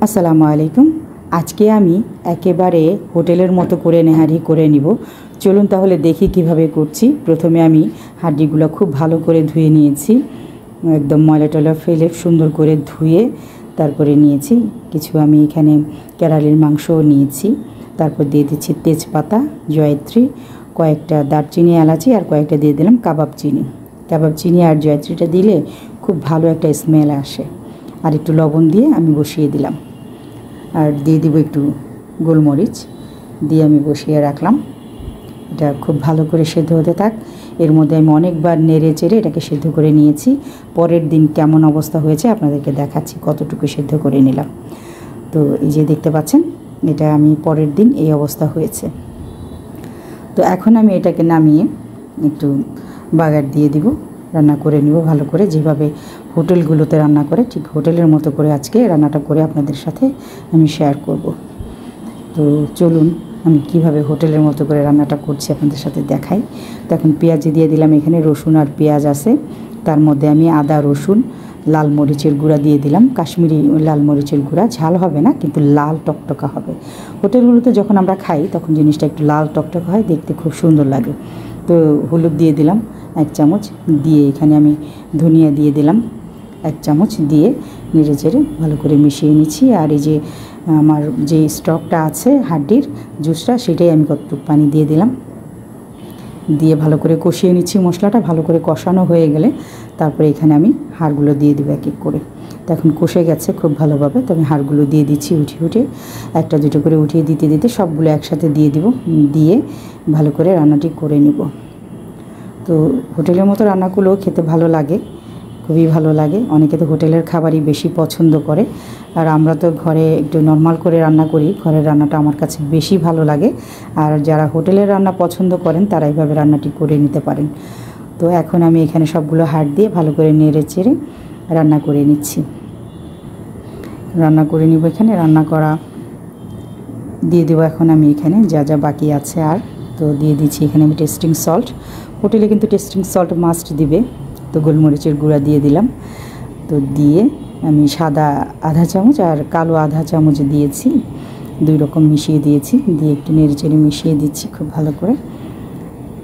আসসালামু আলাইকুম। আজকে আমি একেবারে হোটেলের মতো করে নেহারি করে নিব। চলুন তাহলে দেখি কিভাবে করছি। প্রথমে আমি হাঁড়িগুলো খুব ভালো করে ধুয়ে নিয়েছি, একদম ময়লা টয়লা ফেলে সুন্দর করে ধুয়ে তারপরে নিয়েছি। কিছু আমি এখানে কেরালির মাংসও নিয়েছি। তারপর দিয়ে দিচ্ছি তেজপাতা, জয়ত্রী, কয়েকটা দারচিনি, এলাচি আর কয়েকটা দিয়ে দিলাম কাবাব চিনি। কাবাব চিনি আর জয়ত্রীটা দিলে খুব ভালো একটা স্মেল আসে। আর একটু লবণ দিয়ে আমি বসিয়ে দিলাম, আর দিয়ে দিব একটু গোলমরিচ দিয়ে আমি বসিয়ে রাখলাম। এটা খুব ভালো করে সেদ্ধ হতে থাক। এর মধ্যে আমি অনেকবার নেড়ে চেড়ে এটাকে সেদ্ধ করে নিয়েছি। পরের দিন কেমন অবস্থা হয়েছে আপনাদেরকে দেখাচ্ছি, কতটুকু সেদ্ধ করে নিলাম। তো এই যে দেখতে পাচ্ছেন, এটা আমি পরের দিন এই অবস্থা হয়েছে। তো এখন আমি এটাকে নামিয়ে একটু বাগার দিয়ে দিব, রান্না করে নিব ভালো করে, যেভাবে হোটেলগুলোতে রান্না করে ঠিক হোটেলের মতো করে আজকে রান্নাটা করে আপনাদের সাথে আমি শেয়ার করব। তো চলুন আমি কিভাবে হোটেলের মতো করে রান্নাটা করছি আপনাদের সাথে দেখাই। তো এখন পেঁয়াজ দিয়ে দিলাম, এখানে রসুন আর পেঁয়াজ আছে। তার মধ্যে আমি আদা, রসুন, লাল মরিচের গুঁড়া দিয়ে দিলাম, কাশ্মীরি লাল মরিচের গুঁড়া। ঝাল হবে না, কিন্তু লাল টকটকা হবে। হোটেলগুলোতে যখন আমরা খাই তখন জিনিসটা একটু লাল টকটকা হয়, দেখতে খুব সুন্দর লাগে। তো হলুদ দিয়ে দিলাম 1 চামচ, দিয়ে এখানে আমি ধনিয়া দিয়ে দিলাম 1 চামচ, দিয়ে নেড়ে চেড়ে ভালো করে মিশিয়ে নিচ্ছি। আর এই যে আমার যে স্টকটা আছে হাড্ডির জুসটা, সেটাই আমি কতটুকু পানি দিয়ে দিলাম, দিয়ে ভালো করে কষিয়ে নিচ্ছি। মশলাটা ভালো করে কষানো হয়ে গেলে তারপরে এখানে আমি হাড়গুলো দিয়ে দেবো এক এক করে। তো এখন কষে গেছে খুব ভালোভাবে, তো আমি হাড়গুলো দিয়ে দিচ্ছি উঠিয়ে একটা দুটো করে উঠিয়ে দিতে দিতে সবগুলো একসাথে দিয়ে দিব, দিয়ে ভালো করে রান্নাটি করে নিব। তো হোটেলের মতো রান্নাগুলো খেতে ভালো লাগে, খুবই ভালো লাগে। অনেকে তো হোটেলের খাবারই বেশি পছন্দ করে, আর আমরা তো ঘরে একটু নর্মাল করে রান্না করি। ঘরের রান্নাটা আমার কাছে বেশি ভালো লাগে। আর যারা হোটেলের রান্না পছন্দ করেন তারা এইভাবে রান্নাটি করে নিতে পারেন। তো এখন আমি এখানে সবগুলো হাড় দিয়ে ভালো করে নেড়ে চেড়ে রান্না করে নিচ্ছি, রান্না করে নিব। এখানে রান্না করা দিয়ে দেবো এখন আমি এখানে যা যা বাকি আছে। আর তো দিয়ে দিচ্ছি এখানে আমি টেস্টিং সল্ট। হোটেলে কিন্তু টেস্টিং সল্ট মাস্ট দিবে। তো গোলমরিচের গুঁড়া দিয়ে দিলাম। তো দিয়ে আমি সাদা আধা চামচ আর কালো আধা চামচ দিয়েছি, 2 রকম মিশিয়ে দিয়েছি, দিয়ে একটু নেড়ে চেড়ে মিশিয়ে দিচ্ছি খুব ভালো করে।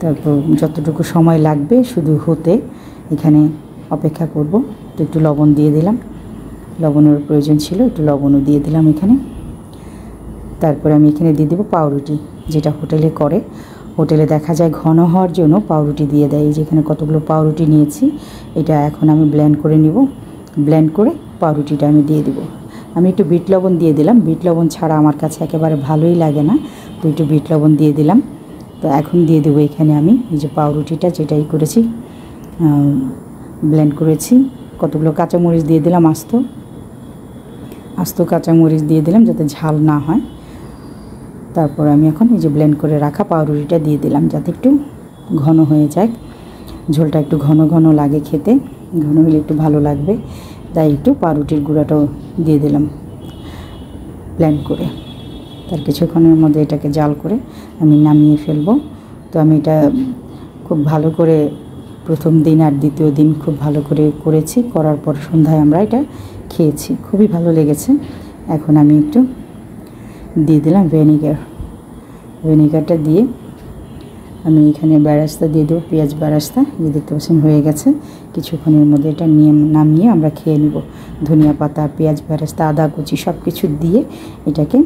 তারপর যতটুকু সময় লাগবে শুধু হতে এখানে অপেক্ষা করব। তো একটু লবণ দিয়ে দিলাম, লবণের প্রয়োজন ছিল, একটু লবণও দিয়ে দিলাম এখানে। তারপরে আমি এখানে দিয়ে দেবো পাউরুটি, যেটা হোটেলে করে। হোটেলে দেখা যায় ঘন হওয়ার জন্য পাউরুটি দিয়ে দেয়। যেখানে কতগুলো পাউরুটি নিয়েছি, এটা এখন আমি ব্লেন্ড করে নিব। ব্লেন্ড করে পাউরুটিটা আমি দিয়ে দেবো। আমি একটু বিট লবণ দিয়ে দিলাম, বিট লবণ ছাড়া আমার কাছে একেবারে ভালোই লাগে না, তো একটু বিট লবণ দিয়ে দিলাম। তো এখন দিয়ে দেবো এখানে আমি এই যে পাউরুটিটা যেটাই করেছি, ব্লেন্ড করেছি। কতগুলো কাঁচামরিচ দিয়ে দিলাম, আস্ত কাঁচামরিচ দিয়ে দিলাম যাতে ঝাল না হয়। তারপর আমি এখন এই যে ব্লেন্ড করে রাখা পাউরুটিটা দিয়ে দিলাম, যাতে একটু ঘন হয়ে যায়। ঝোলটা একটু ঘন ঘন লাগে খেতে, ঘন হলে একটু ভালো লাগবে, তাই একটু পাউরুটির গুঁড়াটাও দিয়ে দিলাম ব্লেন্ড করে। তার কিছুক্ষণের মধ্যে এটাকে জাল করে আমি নামিয়ে ফেলবো। তো আমি এটা খুব ভালো করে প্রথম দিন আর দ্বিতীয় দিন খুব ভালো করে করেছি। করার পর সন্ধ্যায় আমরা এটা খেয়েছি, খুবই ভালো লেগেছে। এখন আমি একটু দিয়ে দিলাম ভিনেগারটা দিয়ে আমি এখানে বেরেস্তা দিয়ে দেবো, পেঁয়াজ বেরেস্তা। যে দেখতে পাচ্ছেন হয়ে গেছে, কিছুক্ষণের মধ্যে এটা নামিয়ে আমরা খেয়ে নিব। ধনিয়া পাতা, পেঁয়াজ বেরেস্তা, আদা কুচি সব কিছু দিয়ে এটাকে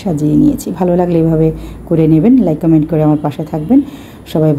সাজিয়ে নিয়েছি। ভালো লাগলে এভাবে করে নেবেন। লাইক কমেন্ট করে আমার পাশে থাকবেন সবাই।